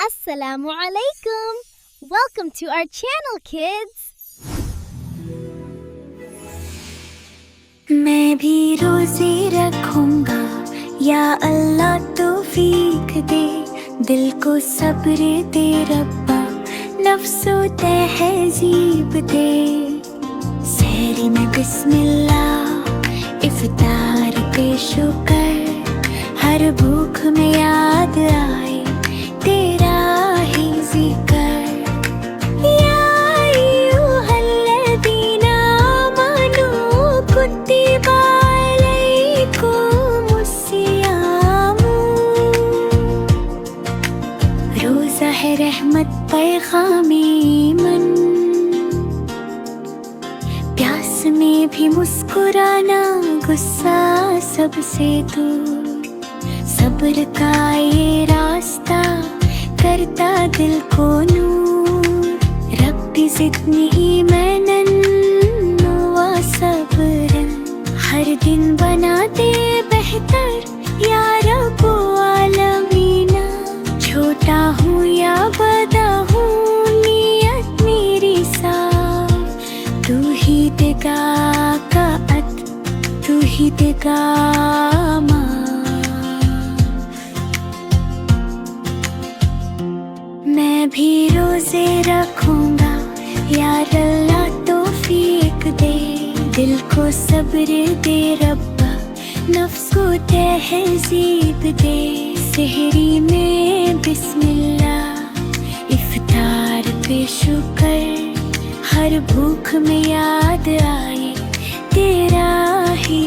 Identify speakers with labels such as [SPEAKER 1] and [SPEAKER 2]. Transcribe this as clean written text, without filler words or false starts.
[SPEAKER 1] Assalamu alaikum. Welcome to our channel, kids.
[SPEAKER 2] मैं भी रोजे रखूंगा या अल्लाह तौफीक दे, दिल को सब्र दे रब्बा, नफ्सो तहजीब दे। सहरी में बिस्मिल्लाह, इफ्तार पे शुक्र, हर भूख में याद आए तेरा ही जिक्र। या अय्युहल्लज़ीना आमनू कुतिबा अलैकुमुस्सियामु। रोज़ा है रहमत पैगामे ईमान, प्यास में भी मुस्कुराना, गुस्सा सबसे दूर। सब्र का ये रास्ता करता दिल को नूर। रब्बी ज़िदनी ईमानन व सब्रन, हर दिन बना दे बेहतर या रब्बो आलमीना। छोटा हूँ या बड़ा हूँ, नियत मेरी साफ, तू ही देगा कात, तू ही देगा माफ। मैं भी रोजे रखूंगा या अल्लाह तौफीक दे, दिल को सब्र दे रब्बा, नफ्स को तहजीब दे। सहरी में बिस्मिल्लाह, इफ्तार पे शुक्र, हर भूख में याद आए तेरा ही